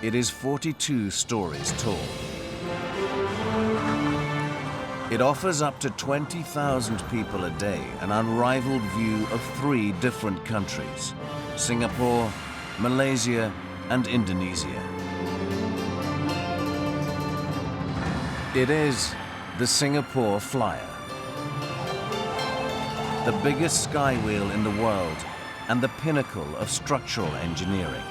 It is 42 stories tall. It offers up to 20,000 people a day an unrivaled view of 3 different countries: Singapore, Malaysia, and Indonesia. It is the Singapore Flyer, the biggest skywheel in the world and the pinnacle of structural engineering.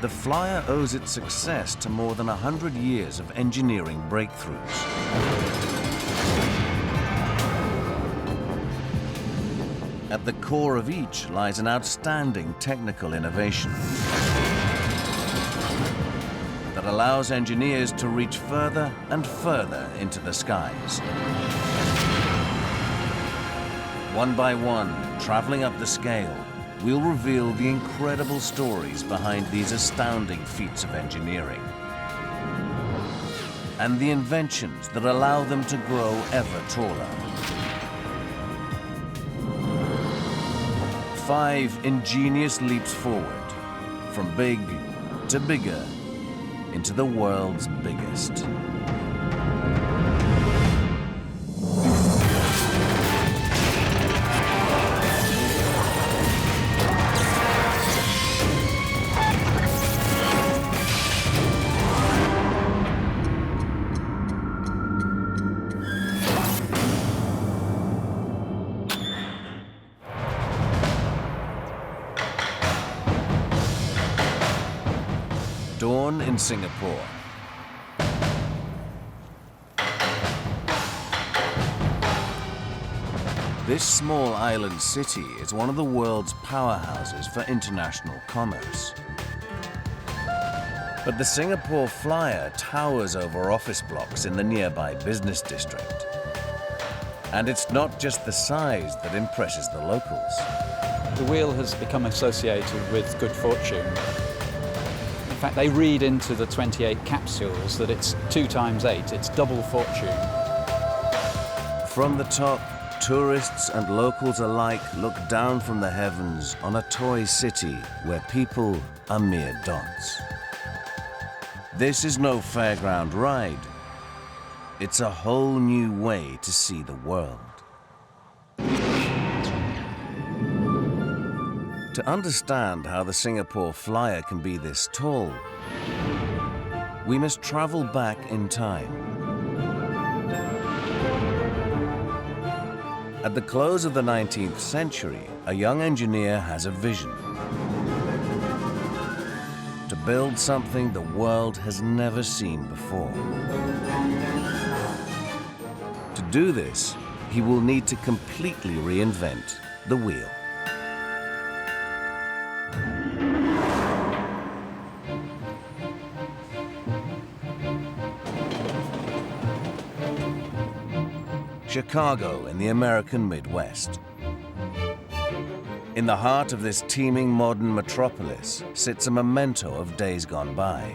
The Flyer owes its success to more than 100 years of engineering breakthroughs. At the core of each lies an outstanding technical innovation that allows engineers to reach further and further into the skies. One by one, traveling up the scale, we'll reveal the incredible stories behind these astounding feats of engineering and the inventions that allow them to grow ever taller. 5 ingenious leaps forward, from big to bigger, into the world's biggest. Dawn in Singapore. This small island city is one of the world's powerhouses for international commerce. But the Singapore Flyer towers over office blocks in the nearby business district. And it's not just the size that impresses the locals. The wheel has become associated with good fortune. In fact, they read into the 28 capsules that it's 2 times 8, it's double fortune. From the top, tourists and locals alike look down from the heavens on a toy city where people are mere dots. This is no fairground ride. It's a whole new way to see the world. To understand how the Singapore Flyer can be this tall, we must travel back in time. At the close of the 19th century, a young engineer has a vision: to build something the world has never seen before. To do this, he will need to completely reinvent the wheel. Chicago in the American Midwest. In the heart of this teeming modern metropolis sits a memento of days gone by.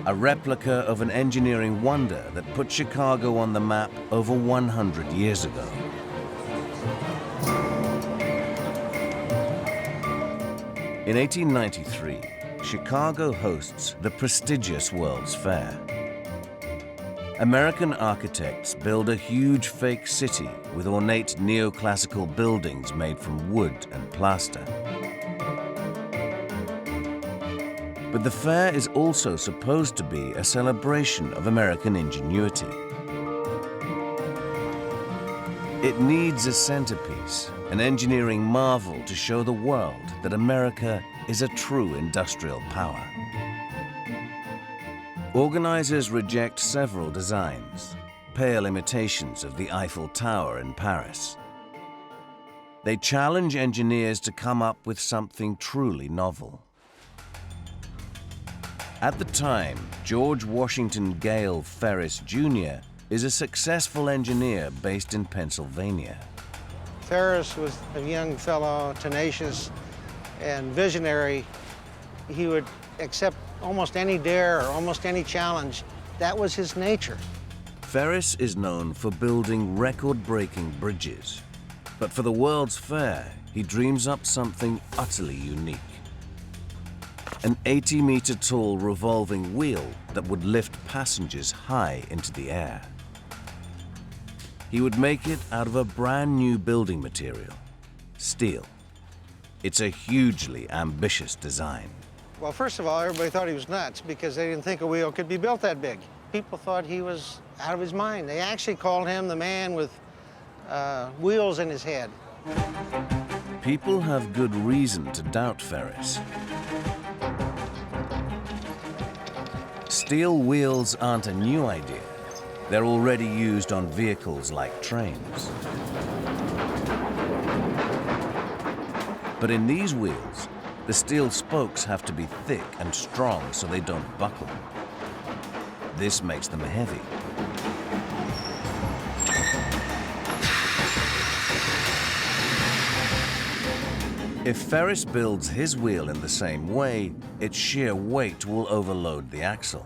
A replica of an engineering wonder that put Chicago on the map over 100 years ago. In 1893, Chicago hosts the prestigious World's Fair. American architects build a huge fake city with ornate neoclassical buildings made from wood and plaster. But the fair is also supposed to be a celebration of American ingenuity. It needs a centerpiece, an engineering marvel to show the world that America is a true industrial power. Organizers reject several designs, pale imitations of the Eiffel Tower in Paris. They challenge engineers to come up with something truly novel. At the time, George Washington Gale Ferris Jr. is a successful engineer based in Pennsylvania. Ferris was a young fellow, tenacious and visionary. He would accept almost any dare or almost any challenge. That was his nature. Ferris is known for building record-breaking bridges. But for the World's Fair, he dreams up something utterly unique. An 80-meter tall revolving wheel that would lift passengers high into the air. He would make it out of a brand new building material, steel. It's a hugely ambitious design. Well, first of all, everybody thought he was nuts because they didn't think a wheel could be built that big. People thought he was out of his mind. They actually called him the man with wheels in his head. People have good reason to doubt Ferris. Steel wheels aren't a new idea. They're already used on vehicles like trains. But in these wheels, the steel spokes have to be thick and strong so they don't buckle. This makes them heavy. If Ferris builds his wheel in the same way, its sheer weight will overload the axle.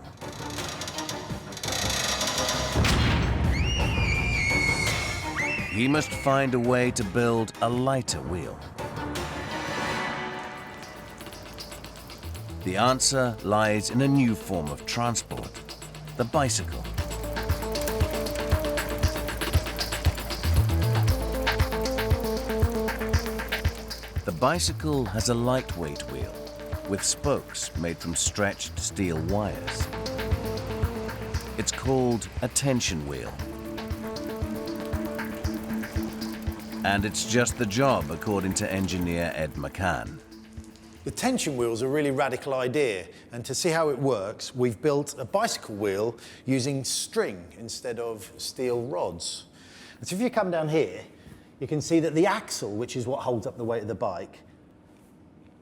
He must find a way to build a lighter wheel. The answer lies in a new form of transport, the bicycle. The bicycle has a lightweight wheel with spokes made from stretched steel wires. It's called a tension wheel. And it's just the job, according to engineer Ed McCann. The tension wheel is a really radical idea, and to see how it works, we've built a bicycle wheel using string instead of steel rods. And so if you come down here, you can see that the axle, which is what holds up the weight of the bike,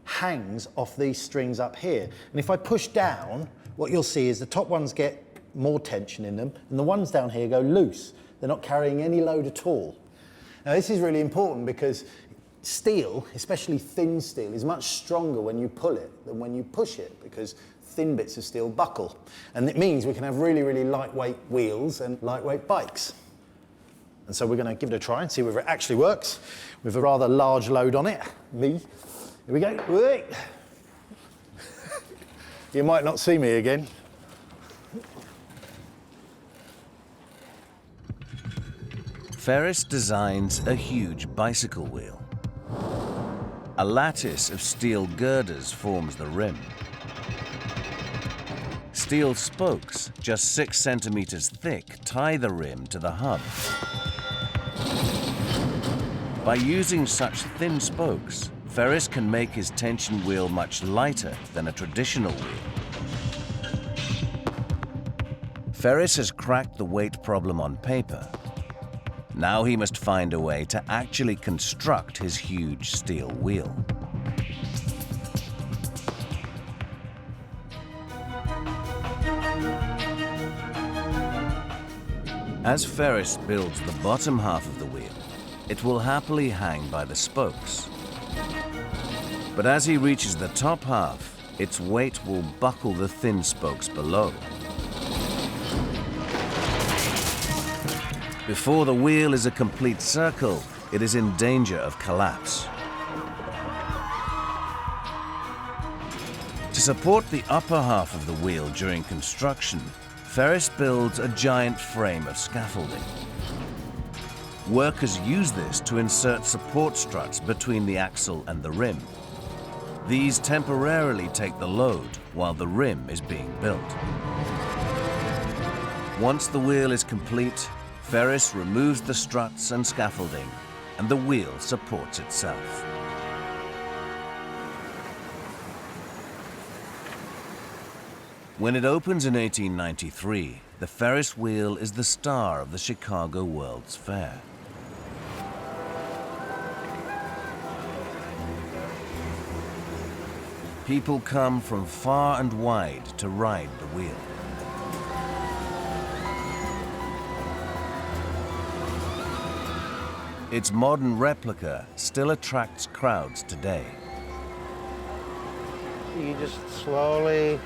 hangs off these strings up here. And if I push down, what you'll see is the top ones get more tension in them, and the ones down here go loose. They're not carrying any load at all. Now this is really important because steel, especially thin steel, is much stronger when you pull it than when you push it, because thin bits of steel buckle. And it means we can have really, really lightweight wheels and lightweight bikes. And so we're going to give it a try and see whether it actually works with a rather large load on it. Me. Here we go. Wait. You might not see me again. Ferris designs a huge bicycle wheel. A lattice of steel girders forms the rim. Steel spokes, just 6 centimeters thick, tie the rim to the hub. By using such thin spokes, Ferris can make his tension wheel much lighter than a traditional wheel. Ferris has cracked the weight problem on paper. Now he must find a way to actually construct his huge steel wheel. As Ferris builds the bottom half of the wheel, it will happily hang by the spokes. But as he reaches the top half, its weight will buckle the thin spokes below. Before the wheel is a complete circle, it is in danger of collapse. To support the upper half of the wheel during construction, Ferris builds a giant frame of scaffolding. Workers use this to insert support struts between the axle and the rim. These temporarily take the load while the rim is being built. Once the wheel is complete, Ferris removes the struts and scaffolding, and the wheel supports itself. When it opens in 1893, the Ferris wheel is the star of the Chicago World's Fair. People come from far and wide to ride the wheel. Its modern replica still attracts crowds today. You just slowly,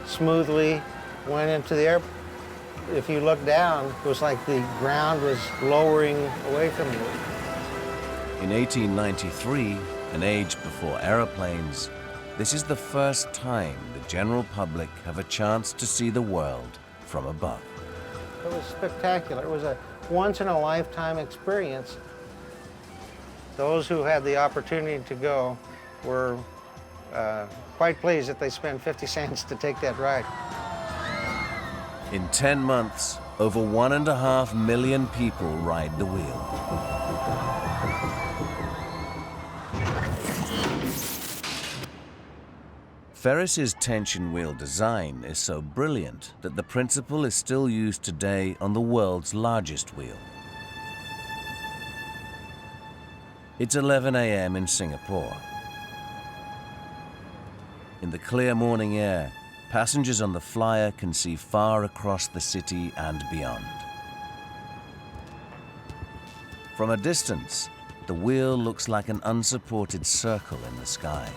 smoothly went into the air. If you look down, it was like the ground was lowering away from you. In 1893, an age before aeroplanes, this is the first time the general public have a chance to see the world from above. It was spectacular. It was a once-in-a-lifetime experience. Those who had the opportunity to go were quite pleased that they spent 50 cents to take that ride. In 10 months, over 1.5 million people ride the wheel. Ferris's tension wheel design is so brilliant that the principle is still used today on the world's largest wheel. It's 11 a.m. in Singapore. In the clear morning air, passengers on the flyer can see far across the city and beyond. From a distance, the wheel looks like an unsupported circle in the sky.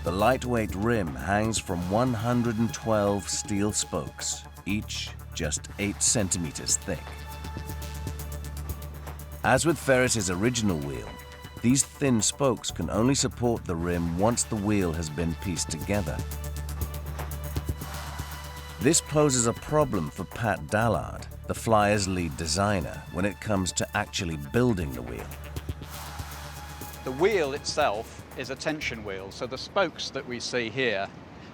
The lightweight rim hangs from 112 steel spokes, each just 8 centimeters thick. As with Ferris's original wheel, these thin spokes can only support the rim once the wheel has been pieced together. This poses a problem for Pat Dallard, the Flyer's lead designer, when it comes to actually building the wheel. The wheel itself is a tension wheel, so the spokes that we see here,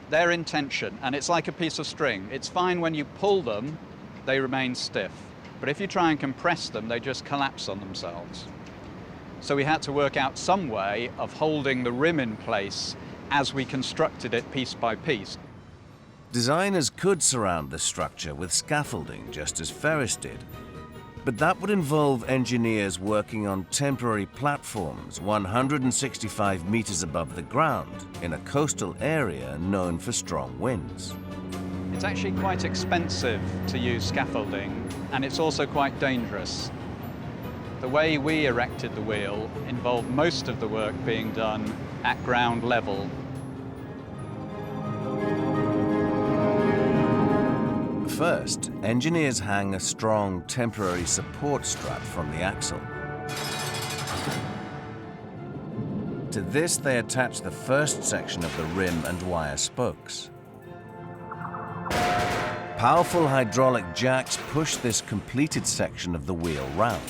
they're in tension, and it's like a piece of string. It's fine when you pull them, they remain stiff. But if you try and compress them, they just collapse on themselves. So we had to work out some way of holding the rim in place as we constructed it piece by piece. Designers could surround the structure with scaffolding, just as Ferris did. But that would involve engineers working on temporary platforms 165 meters above the ground in a coastal area known for strong winds. It's actually quite expensive to use scaffolding, and it's also quite dangerous. The way we erected the wheel involved most of the work being done at ground level. First, engineers hang a strong temporary support strut from the axle. To this, they attach the first section of the rim and wire spokes. Powerful hydraulic jacks push this completed section of the wheel round.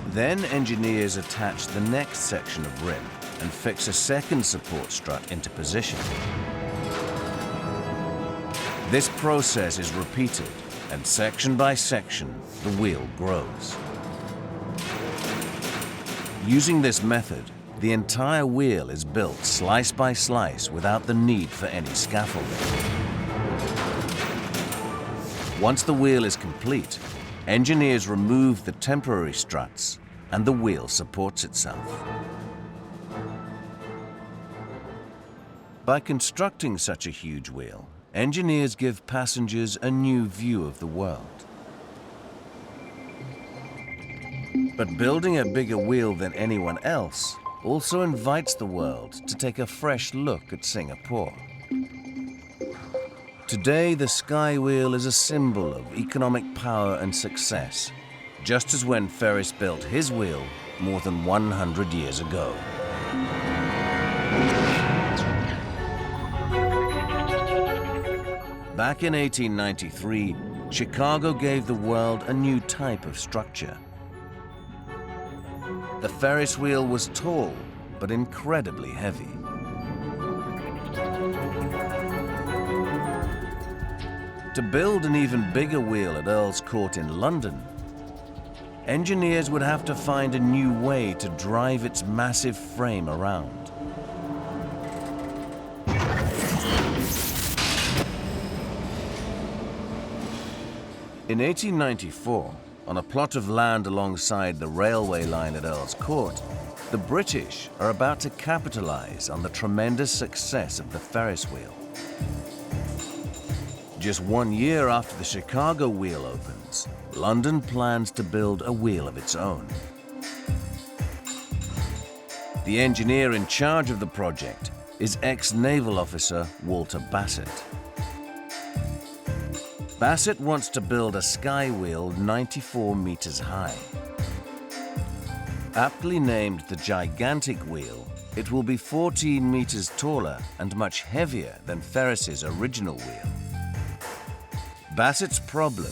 Then engineers attach the next section of rim and fix a second support strut into position. This process is repeated, and section by section, the wheel grows. Using this method, the entire wheel is built slice by slice without the need for any scaffolding. Once the wheel is complete, engineers remove the temporary struts and the wheel supports itself. By constructing such a huge wheel, engineers give passengers a new view of the world. But building a bigger wheel than anyone else also invites the world to take a fresh look at Singapore. Today, the Skywheel is a symbol of economic power and success, just as when Ferris built his wheel more than 100 years ago. Back in 1893, Chicago gave the world a new type of structure. The Ferris wheel was tall, but incredibly heavy. To build an even bigger wheel at Earls Court in London, engineers would have to find a new way to drive its massive frame around. In 1894, on a plot of land alongside the railway line at Earls Court, the British are about to capitalize on the tremendous success of the Ferris wheel. Just 1 year after the Chicago wheel opens, London plans to build a wheel of its own. The engineer in charge of the project is ex-naval officer Walter Bassett. Bassett wants to build a Skywheel 94 meters high. Aptly named the gigantic wheel, it will be 14 meters taller and much heavier than Ferris's original wheel. Bassett's problem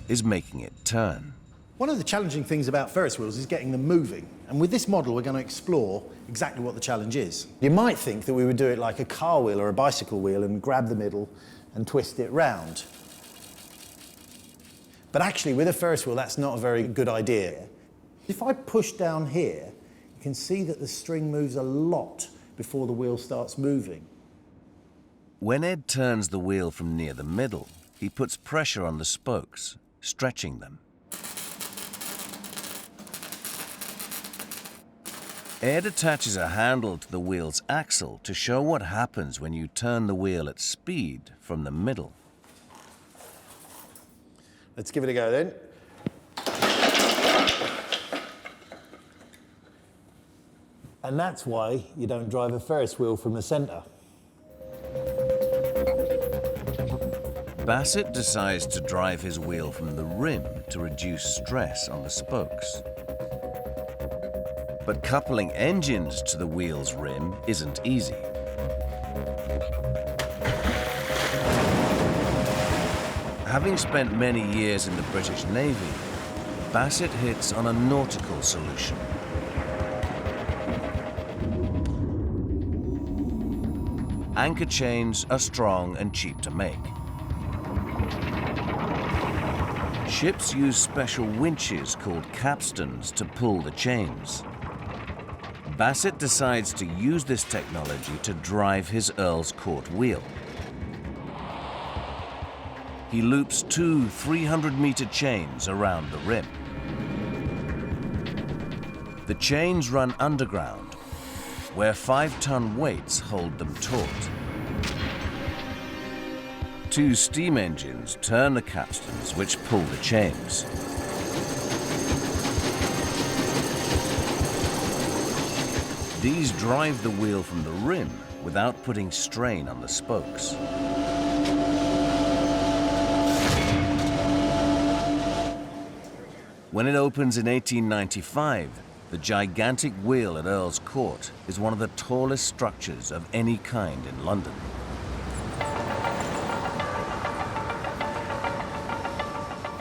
is making it turn. One of the challenging things about Ferris wheels is getting them moving. And with this model, we're going to explore exactly what the challenge is. You might think that we would do it like a car wheel or a bicycle wheel and grab the middle and twist it round. But actually, with a Ferris wheel, that's not a very good idea. If I push down here, you can see that the string moves a lot before the wheel starts moving. When Ed turns the wheel from near the middle, he puts pressure on the spokes, stretching them. Ed attaches a handle to the wheel's axle to show what happens when you turn the wheel at speed from the middle. Let's give it a go then. And that's why you don't drive a Ferris wheel from the center. Bassett decides to drive his wheel from the rim to reduce stress on the spokes. But coupling engines to the wheel's rim isn't easy. Having spent many years in the British Navy, Bassett hits on a nautical solution. Anchor chains are strong and cheap to make. Ships use special winches called capstans to pull the chains. Bassett decides to use this technology to drive his Earls Court wheel. He loops two 300-meter chains around the rim. The chains run underground, where 5-ton weights hold them taut. Two steam engines turn the capstans which pull the chains. These drive the wheel from the rim without putting strain on the spokes. When it opens in 1895, the gigantic wheel at Earls Court is one of the tallest structures of any kind in London.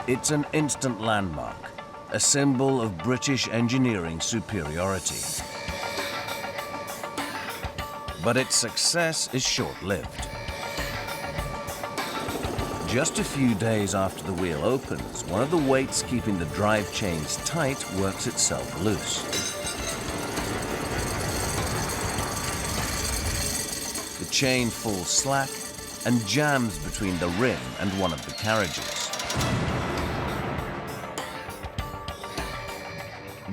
It's an instant landmark, a symbol of British engineering superiority. But its success is short-lived. Just a few days after the wheel opens, one of the weights keeping the drive chains tight works itself loose. The chain falls slack and jams between the rim and one of the carriages.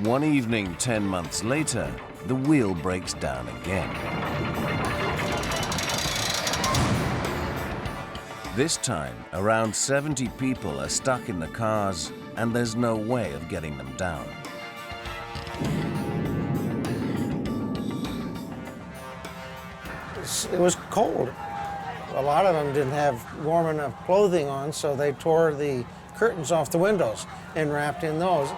One evening 10 months later, the wheel breaks down again. This time, around 70 people are stuck in the cars, and there's no way of getting them down. It was cold. A lot of them didn't have warm enough clothing on, so they tore the curtains off the windows and wrapped in those.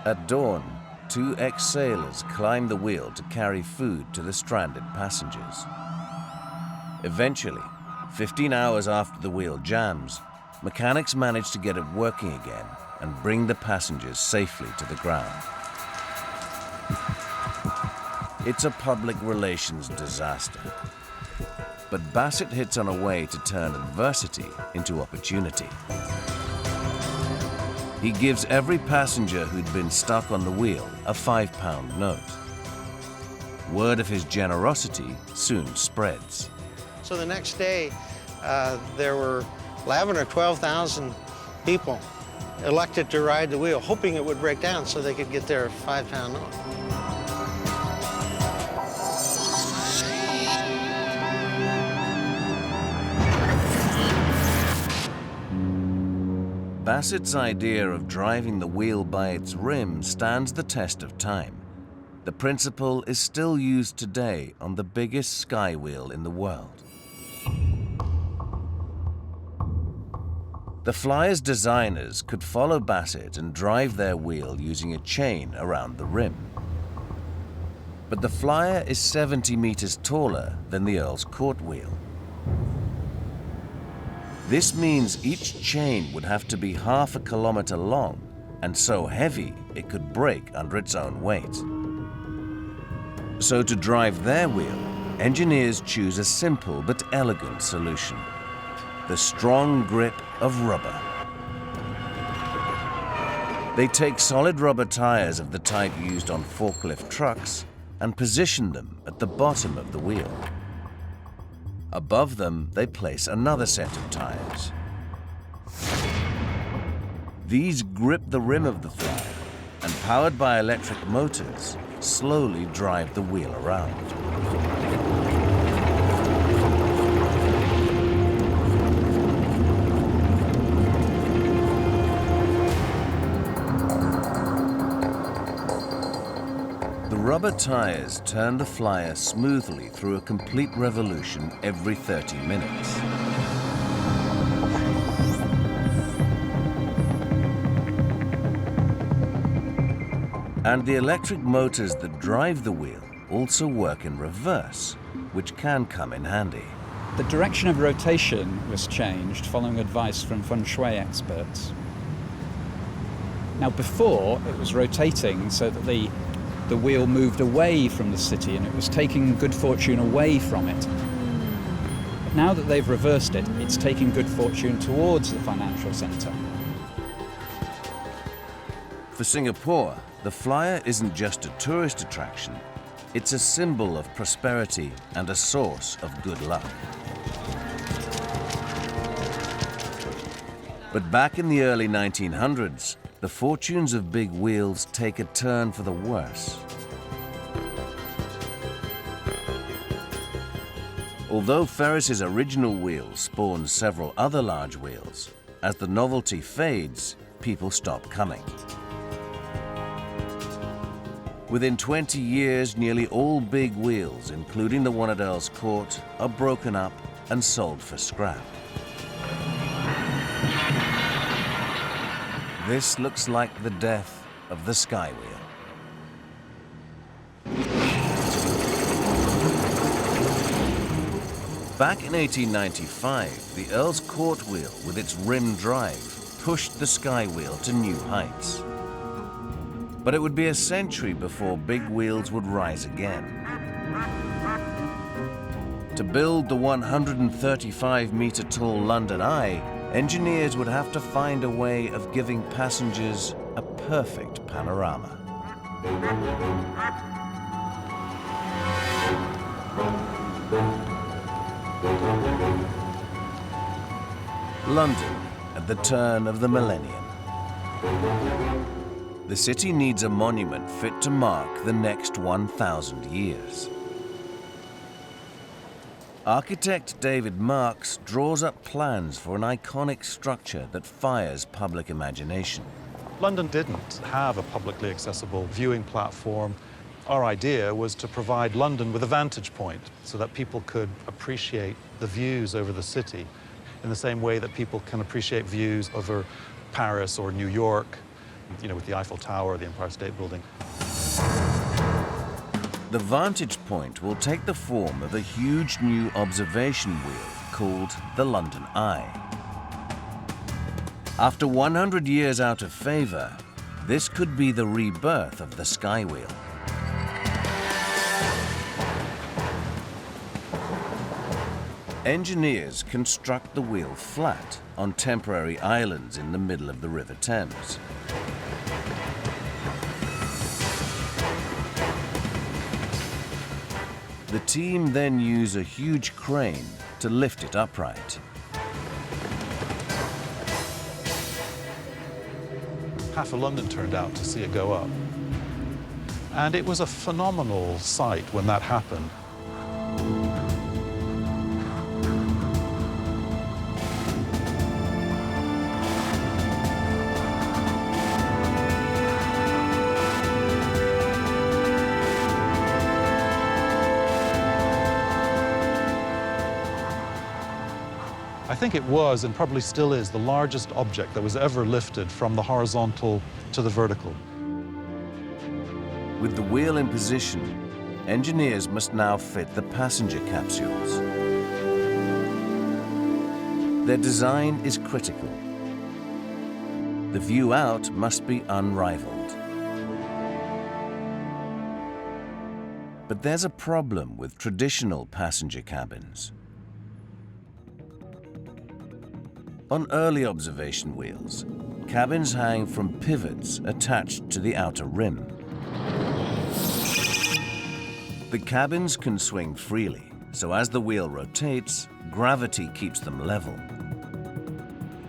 At dawn, two ex-sailors climb the wheel to carry food to the stranded passengers. Eventually, 15 hours after the wheel jams, mechanics manage to get it working again and bring the passengers safely to the ground. It's a public relations disaster. But Bassett hits on a way to turn adversity into opportunity. He gives every passenger who'd been stuck on the wheel a £5 note. Word of his generosity soon spreads. So the next day, there were 11 or 12,000 people elected to ride the wheel, hoping it would break down so they could get their £5 note. Bassett's idea of driving the wheel by its rim stands the test of time. The principle is still used today on the biggest skywheel in the world. The Flyer's designers could follow Bassett and drive their wheel using a chain around the rim. But the Flyer is 70 meters taller than the Earl's Court wheel. This means each chain would have to be half a kilometre long and so heavy it could break under its own weight. So to drive their wheel, engineers choose a simple but elegant solution: the strong grip of rubber. They take solid rubber tires of the type used on forklift trucks and position them at the bottom of the wheel. Above them, they place another set of tires. These grip the rim of the Flyer and, powered by electric motors, slowly drive the wheel around. The rubber tires turn the Flyer smoothly through a complete revolution every 30 minutes. And the electric motors that drive the wheel also work in reverse, which can come in handy. The direction of rotation was changed following advice from feng shui experts. Now before, it was rotating so that the wheel moved away from the city and it was taking good fortune away from it. But now that they've reversed it, it's taking good fortune towards the financial centre. For Singapore, the Flyer isn't just a tourist attraction, it's a symbol of prosperity and a source of good luck. But back in the early 1900s, the fortunes of big wheels take a turn for the worse. Although Ferris's original wheel spawned several other large wheels, as the novelty fades, people stop coming. Within 20 years, nearly all big wheels, including the one at Earls Court, are broken up and sold for scrap. This looks like the death of the Skywheel. Back in 1895, the Earls Court wheel with its rim drive pushed the Skywheel to new heights. But it would be a century before big wheels would rise again. To build the 135-meter-tall London Eye, engineers would have to find a way of giving passengers a perfect panorama. London at the turn of the millennium. The city needs a monument fit to mark the next 1,000 years. Architect David Marks draws up plans for an iconic structure that fires public imagination. London didn't have a publicly accessible viewing platform. Our idea was to provide London with a vantage point so that people could appreciate the views over the city in the same way that people can appreciate views over Paris or New York, you know, with the Eiffel Tower or the Empire State Building. The vantage point will take the form of a huge new observation wheel called the London Eye. After 100 years out of favor, this could be the rebirth of the Skywheel. Engineers construct the wheel flat on temporary islands in the middle of the River Thames. The team then use a huge crane to lift it upright. Half of London turned out to see it go up. And it was a phenomenal sight when that happened. think it was, and probably still is, the largest object that was ever lifted from the horizontal to the vertical. With the wheel in position, engineers must now fit the passenger capsules. Their design is critical. The view out must be unrivaled. But there's a problem with traditional passenger cabins. On early observation wheels, cabins hang from pivots attached to the outer rim. The cabins can swing freely, so as the wheel rotates, gravity keeps them level.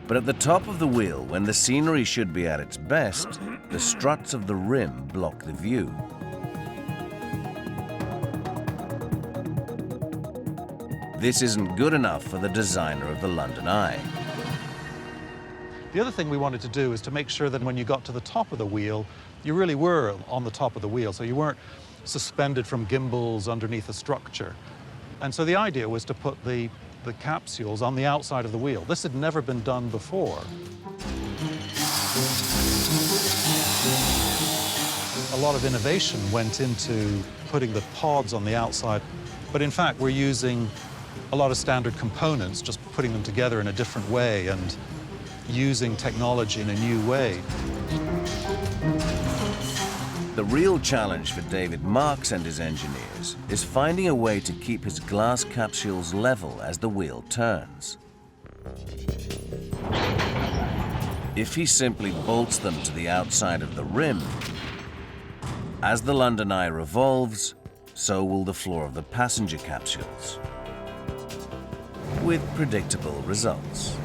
But at the top of the wheel, when the scenery should be at its best, the struts of the rim block the view. This isn't good enough for the designer of the London Eye. The other thing we wanted to do is to make sure that when you got to the top of the wheel, you really were on the top of the wheel, so you weren't suspended from gimbals underneath a structure. And so the idea was to put the capsules on the outside of the wheel. This had never been done before. A lot of innovation went into putting the pods on the outside, but in fact we're using a lot of standard components, just putting them together in a different way and using technology in a new way. The real challenge for David Marks and his engineers is finding a way to keep his glass capsules level as the wheel turns. If he simply bolts them to the outside of the rim, as the London Eye revolves, so will the floor of the passenger capsules, with predictable results.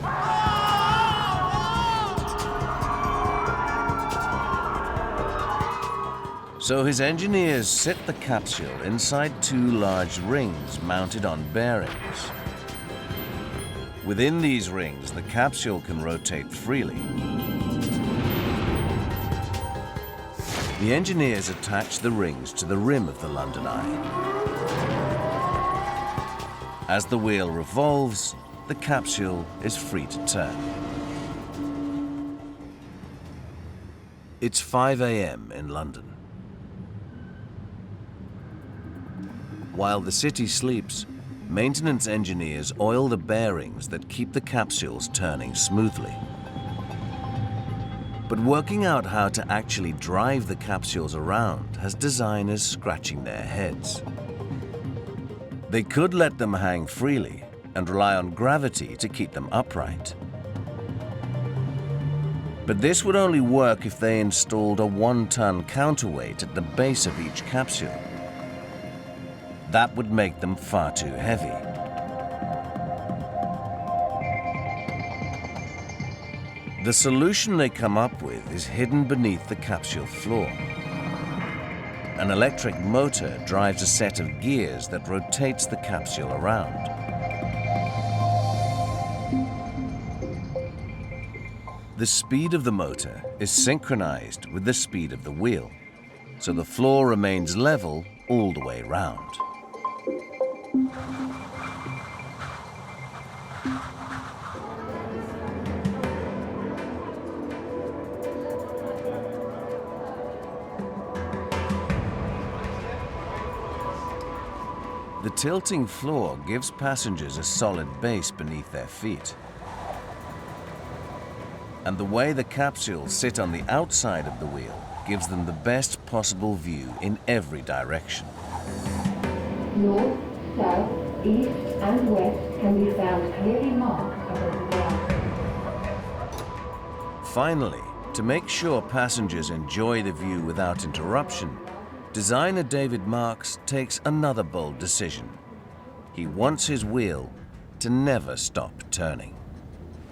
So his engineers sit the capsule inside two large rings mounted on bearings. Within these rings, the capsule can rotate freely. The engineers attach the rings to the rim of the London Eye. As the wheel revolves, the capsule is free to turn. It's 5 a.m. in London. While the city sleeps, maintenance engineers oil the bearings that keep the capsules turning smoothly. But working out how to actually drive the capsules around has designers scratching their heads. They could let them hang freely and rely on gravity to keep them upright. But this would only work if they installed a 1-ton counterweight at the base of each capsule. That would make them far too heavy. The solution they come up with is hidden beneath the capsule floor. An electric motor drives a set of gears that rotates the capsule around. The speed of the motor is synchronized with the speed of the wheel, so the floor remains level all the way round. The tilting floor gives passengers a solid base beneath their feet. And the way the capsules sit on the outside of the wheel gives them the best possible view in every direction. North, south, east and west can be found clearly marked above the ground. Finally, to make sure passengers enjoy the view without interruption, designer David Marks takes another bold decision. He wants his wheel to never stop turning.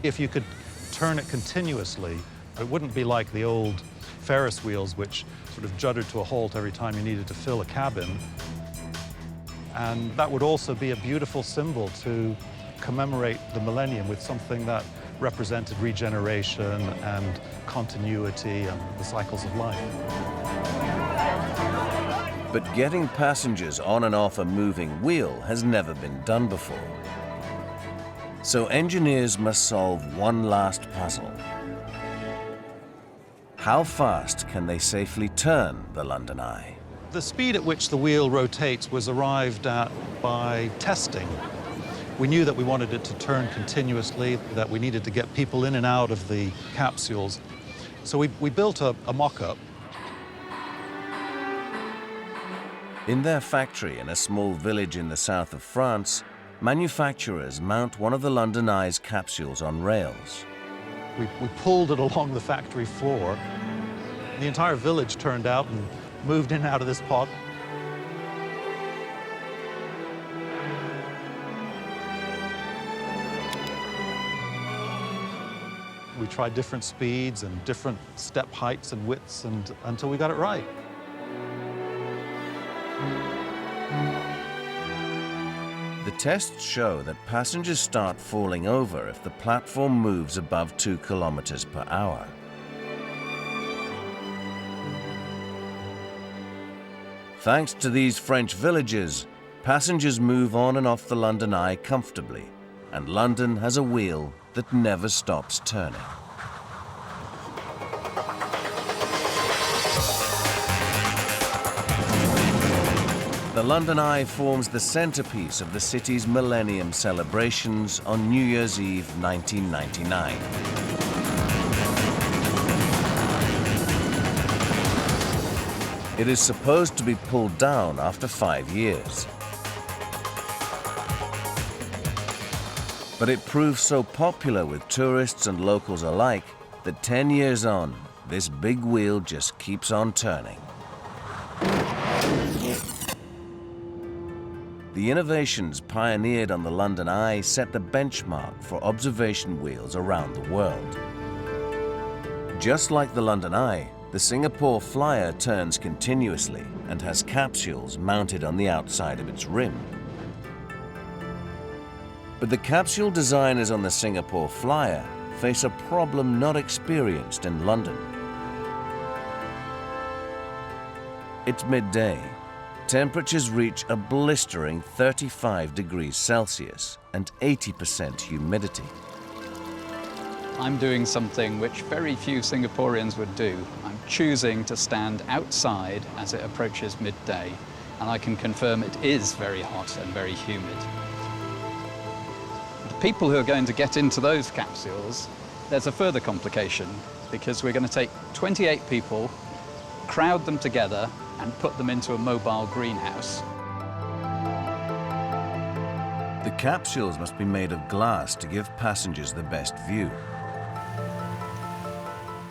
If you could turn it continuously, it wouldn't be like the old Ferris wheels, which sort of juddered to a halt every time you needed to fill a cabin. And that would also be a beautiful symbol to commemorate the millennium with something that represented regeneration and continuity and the cycles of life. But getting passengers on and off a moving wheel has never been done before. So engineers must solve one last puzzle. How fast can they safely turn the London Eye? The speed at which the wheel rotates was arrived at by testing. We knew that we wanted it to turn continuously, that we needed to get people in and out of the capsules. So we built a mock-up. In their factory in a small village in the south of France, manufacturers mount one of the London Eye's capsules on rails. We pulled it along the factory floor. The entire village turned out and moved in and out of this pod. We tried different speeds and different step heights and widths until we got it right. The tests show that passengers start falling over if the platform moves above 2 kilometers per hour. Thanks to these French villages, passengers move on and off the London Eye comfortably, and London has a wheel that never stops turning. The London Eye forms the centerpiece of the city's Millennium celebrations on New Year's Eve 1999. It is supposed to be pulled down after 5 years. But it proved so popular with tourists and locals alike that 10 years on, this big wheel just keeps on turning. The innovations pioneered on the London Eye set the benchmark for observation wheels around the world. Just like the London Eye, the Singapore Flyer turns continuously and has capsules mounted on the outside of its rim. But the capsule designers on the Singapore Flyer face a problem not experienced in London. It's midday. Temperatures reach a blistering 35 degrees Celsius and 80% humidity. I'm doing something which very few Singaporeans would do. I'm choosing to stand outside as it approaches midday, and I can confirm it is very hot and very humid. The people who are going to get into those capsules, there's a further complication, because we're going to take 28 people, crowd them together, and put them into a mobile greenhouse. The capsules must be made of glass to give passengers the best view.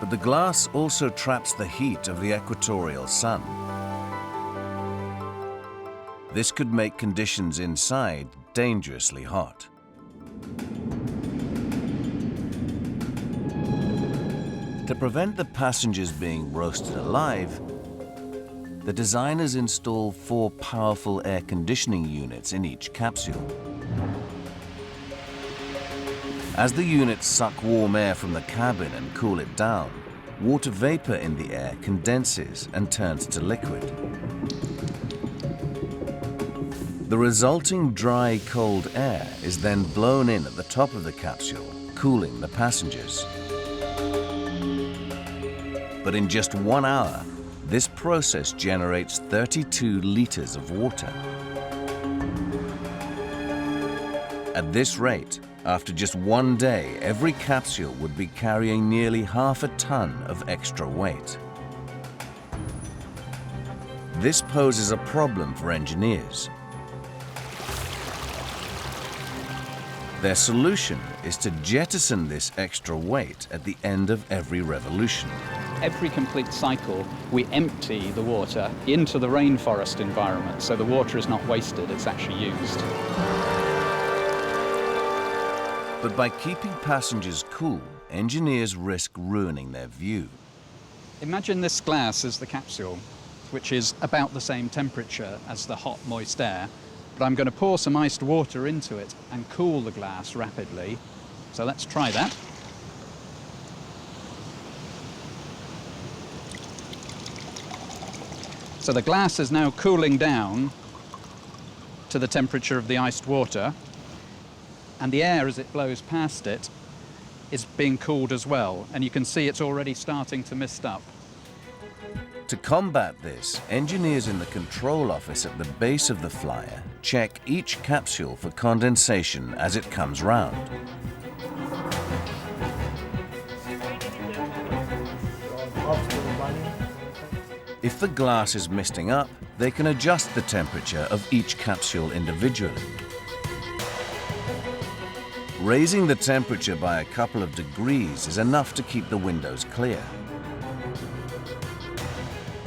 But the glass also traps the heat of the equatorial sun. This could make conditions inside dangerously hot. To prevent the passengers being roasted alive, the designers install 4 powerful air conditioning units in each capsule. As the units suck warm air from the cabin and cool it down, water vapor in the air condenses and turns to liquid. The resulting dry, cold air is then blown in at the top of the capsule, cooling the passengers. But in just 1 hour, this process generates 32 liters of water. At this rate, after just 1 day, every capsule would be carrying nearly half a ton of extra weight. This poses a problem for engineers. Their solution is to jettison this extra weight at the end of every revolution. Every complete cycle, we empty the water into the rainforest environment, so the water is not wasted, it's actually used. But by keeping passengers cool, engineers risk ruining their view. Imagine this glass as the capsule, which is about the same temperature as the hot, moist air, but I'm going to pour some iced water into it and cool the glass rapidly. So let's try that. So the glass is now cooling down to the temperature of the iced water. And the air, as it blows past it, is being cooled as well. And you can see it's already starting to mist up. To combat this, engineers in the control office at the base of the flyer check each capsule for condensation as it comes round. If the glass is misting up, they can adjust the temperature of each capsule individually. Raising the temperature by a couple of degrees is enough to keep the windows clear.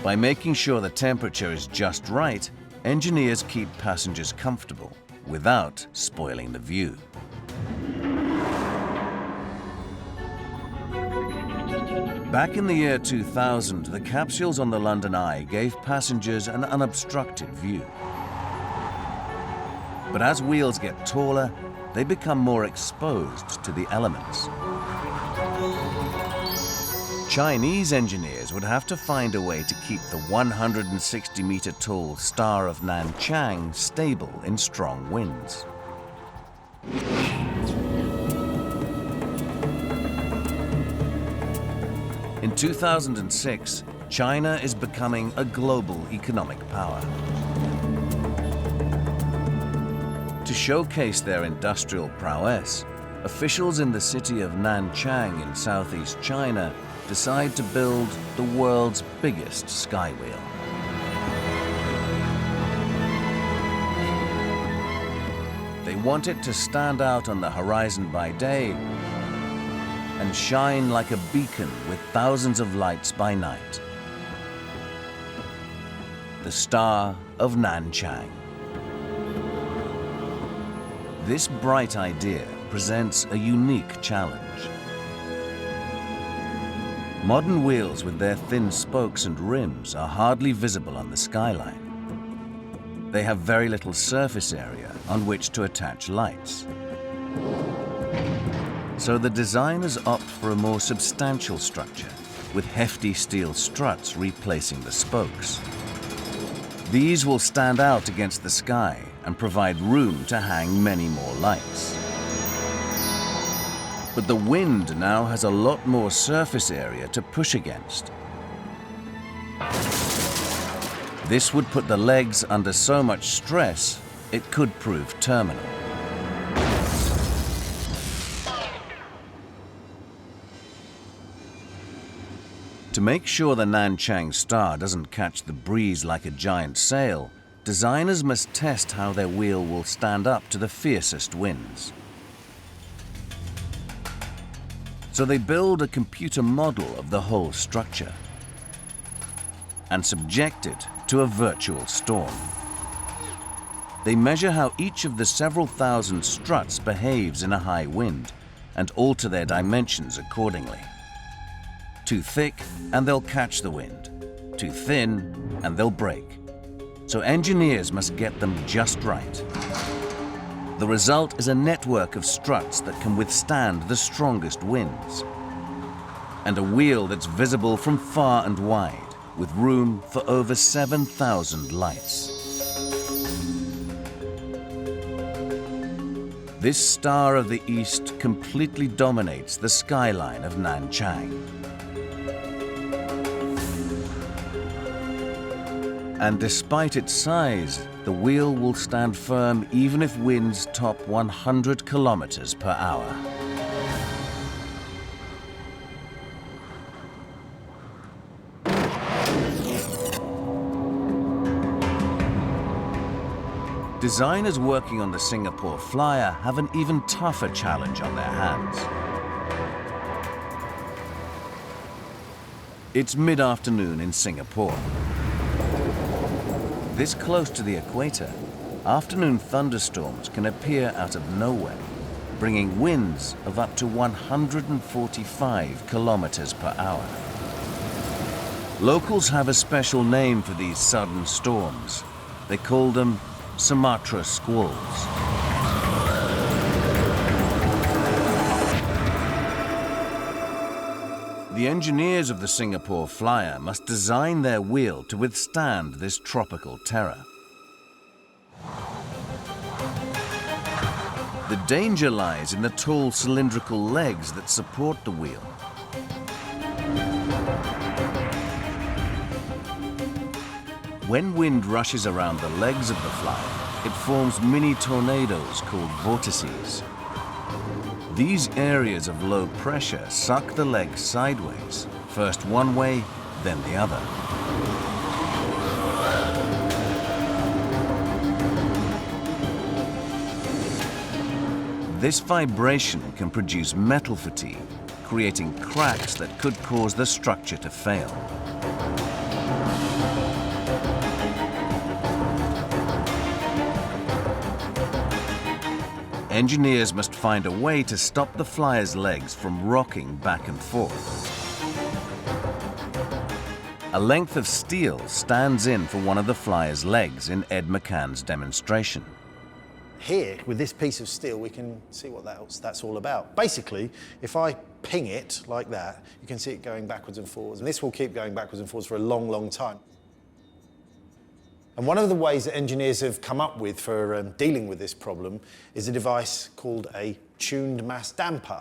By making sure the temperature is just right, engineers keep passengers comfortable without spoiling the view. Back in the year 2000, the capsules on the London Eye gave passengers an unobstructed view. But as wheels get taller, they become more exposed to the elements. Chinese engineers would have to find a way to keep the 160-meter-tall Star of Nanchang stable in strong winds. In 2006, China is becoming a global economic power. To showcase their industrial prowess, officials in the city of Nanchang in southeast China decide to build the world's biggest skywheel. They want it to stand out on the horizon by day and shine like a beacon with thousands of lights by night. The Star of Nanchang. This bright idea presents a unique challenge. Modern wheels with their thin spokes and rims are hardly visible on the skyline. They have very little surface area on which to attach lights. So the designers opt for a more substantial structure, with hefty steel struts replacing the spokes. These will stand out against the sky and provide room to hang many more lights. But the wind now has a lot more surface area to push against. This would put the legs under so much stress, it could prove terminal. To make sure the Nanchang Star doesn't catch the breeze like a giant sail, designers must test how their wheel will stand up to the fiercest winds. So they build a computer model of the whole structure and subject it to a virtual storm. They measure how each of the several thousand struts behaves in a high wind and alter their dimensions accordingly. Too thick, and they'll catch the wind. Too thin, and they'll break. So engineers must get them just right. The result is a network of struts that can withstand the strongest winds, and a wheel that's visible from far and wide, with room for over 7,000 lights. This Star of the East completely dominates the skyline of Nanchang. And despite its size, the wheel will stand firm even if winds top 100 kilometers per hour. Designers working on the Singapore Flyer have an even tougher challenge on their hands. It's mid-afternoon in Singapore. This close to the equator, afternoon thunderstorms can appear out of nowhere, bringing winds of up to 145 kilometers per hour. Locals have a special name for these sudden storms. They call them Sumatra squalls. The engineers of the Singapore Flyer must design their wheel to withstand this tropical terror. The danger lies in the tall cylindrical legs that support the wheel. When wind rushes around the legs of the flyer, it forms mini tornadoes called vortices. These areas of low pressure suck the legs sideways, first one way, then the other. This vibration can produce metal fatigue, creating cracks that could cause the structure to fail. Engineers must find a way to stop the flyer's legs from rocking back and forth. A length of steel stands in for one of the flyer's legs in Ed McCann's demonstration. Here, with this piece of steel, we can see what that's all about. Basically, if I ping it like that, you can see it going backwards and forwards, and this will keep going backwards and forwards for a long, long time. And one of the ways that engineers have come up with for dealing with this problem is a device called a tuned mass damper.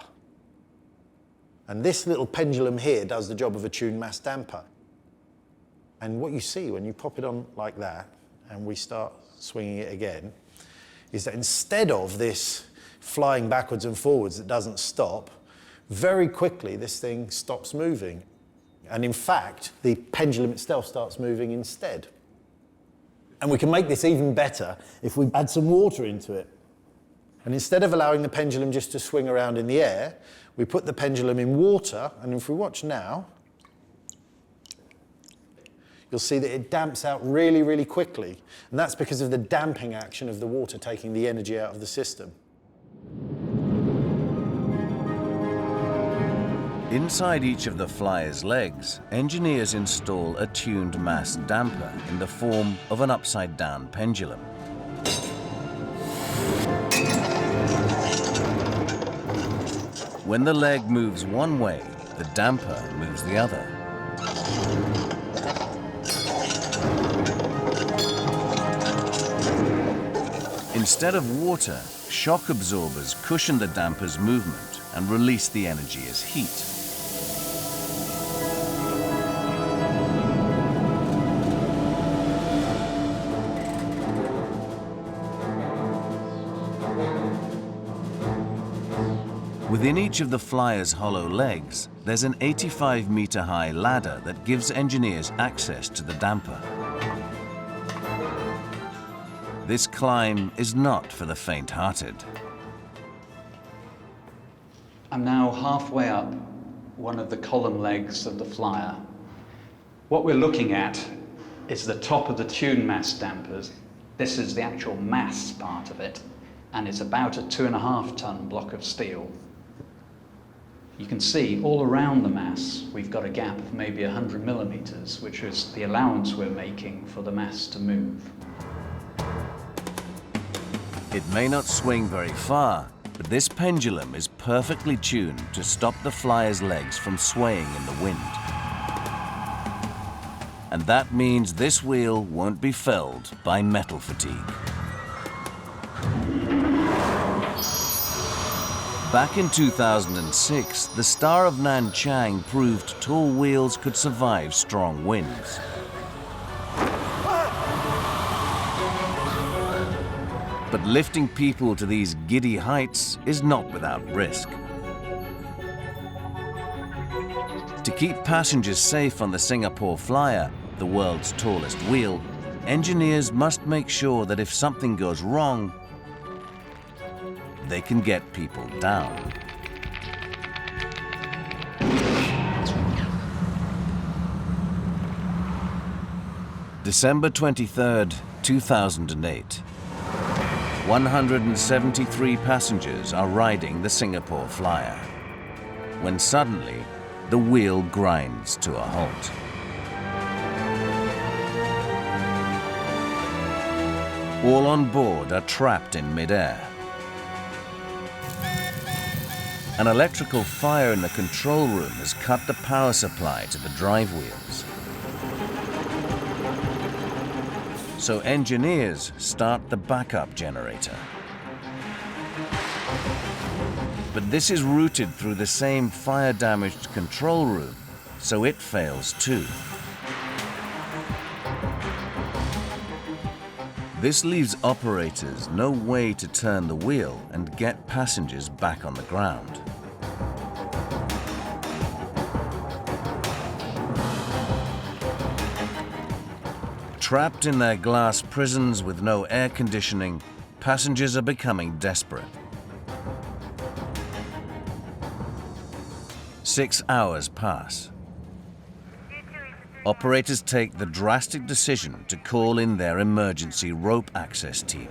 And this little pendulum here does the job of a tuned mass damper. And what you see when you pop it on like that, and we start swinging it again, is that instead of this flying backwards and forwards that doesn't stop, very quickly this thing stops moving. And in fact, the pendulum itself starts moving instead. And we can make this even better if we add some water into it. And instead of allowing the pendulum just to swing around in the air, we put the pendulum in water, and if we watch now, you'll see that it damps out really, really quickly. And that's because of the damping action of the water taking the energy out of the system. Inside each of the flyer's legs, engineers install a tuned mass damper in the form of an upside-down pendulum. When the leg moves one way, the damper moves the other. Instead of water, shock absorbers cushion the damper's movement and release the energy as heat. Within each of the flyer's hollow legs, there's an 85-meter-high ladder that gives engineers access to the damper. This climb is not for the faint-hearted. I'm now halfway up one of the column legs of the flyer. What we're looking at is the top of the tune mass dampers. This is the actual mass part of it, and it's about a 2.5-ton block of steel. You can see all around the mass we've got a gap of maybe 100 millimeters, which is the allowance we're making for the mass to move. It may not swing very far, but this pendulum is perfectly tuned to stop the flyer's legs from swaying in the wind. And that means this wheel won't be felled by metal fatigue. Back in 2006, the star of Nanchang proved tall wheels could survive strong winds. But lifting people to these giddy heights is not without risk. To keep passengers safe on the Singapore Flyer, the world's tallest wheel, engineers must make sure that if something goes wrong, they can get people down. December 23rd, 2008. 173 passengers are riding the Singapore Flyer, when suddenly the wheel grinds to a halt. All on board are trapped in mid-air. An electrical fire in the control room has cut the power supply to the drive wheels. So engineers start the backup generator. But this is routed through the same fire-damaged control room, so it fails too. This leaves operators no way to turn the wheel and get passengers back on the ground. Trapped in their glass prisons with no air conditioning, passengers are becoming desperate. 6 hours pass. Operators take the drastic decision to call in their emergency rope access team.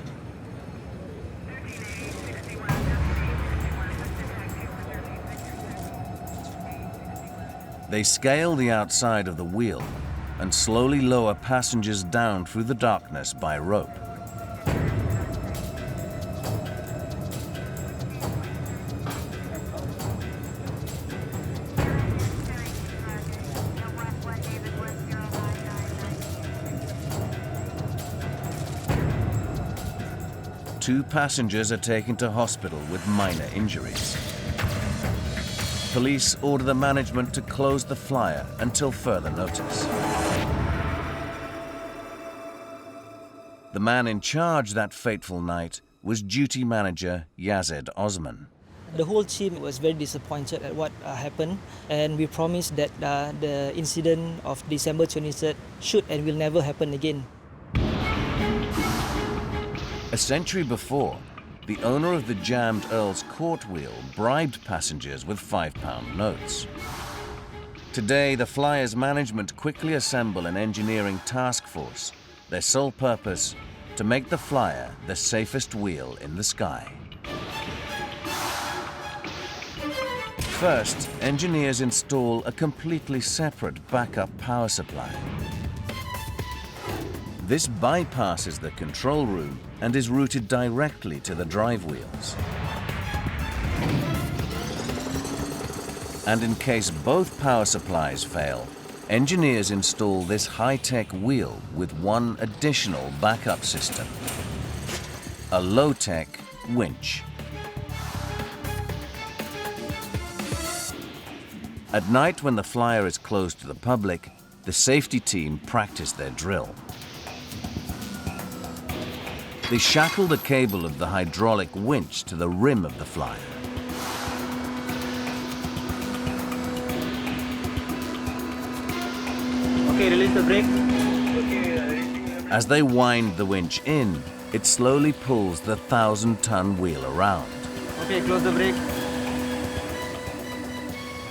They scale the outside of the wheel and slowly lower passengers down through the darkness by rope. Two passengers are taken to hospital with minor injuries. Police order the management to close the flyer until further notice. The man in charge that fateful night was duty manager Yazid Osman. The whole team was very disappointed at what happened, and we promised that the incident of December 23rd should and will never happen again. A century before, the owner of the jammed Earls court wheel bribed passengers with £5 notes. Today, the flyer's management quickly assemble an engineering task force, their sole purpose to make the flyer the safest wheel in the sky. First, engineers install a completely separate backup power supply. This bypasses the control room and is routed directly to the drive wheels. And in case both power supplies fail, engineers install this high-tech wheel with one additional backup system: a low-tech winch. At night, when the flyer is closed to the public, the safety team practice their drill. They shackle the cable of the hydraulic winch to the rim of the flyer. Okay, release the brake. As they wind the winch in, it slowly pulls the 1,000-ton wheel around. Okay, close the brake.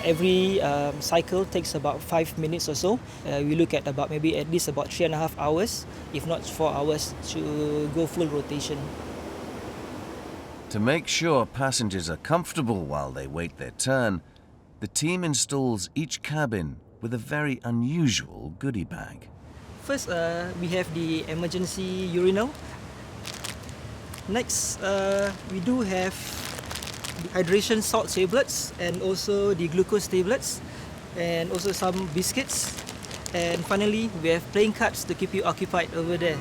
Every cycle takes about 5 minutes or so. We look at about maybe at least about 3.5 hours, if not 4 hours, to go full rotation. To make sure passengers are comfortable while they wait their turn, the team installs each cabin with a very unusual goodie bag. First, we have the emergency urinal. Next, we do have the hydration salt tablets and also the glucose tablets and also some biscuits. And finally, we have playing cards to keep you occupied over there.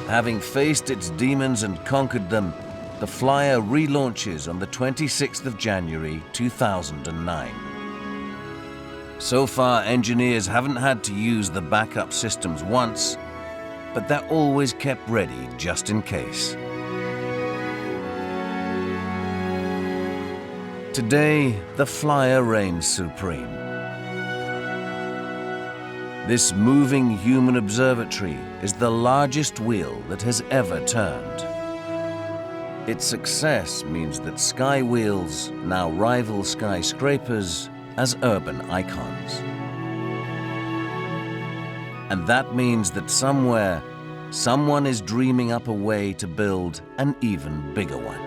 Having faced its demons and conquered them, the flyer relaunches on the 26th of January 2009. So far, engineers haven't had to use the backup systems once, but they're always kept ready just in case. Today, the flyer reigns supreme. This moving human observatory is the largest wheel that has ever turned. Its success means that Skywheels now rival skyscrapers as urban icons. And that means that somewhere, someone is dreaming up a way to build an even bigger one.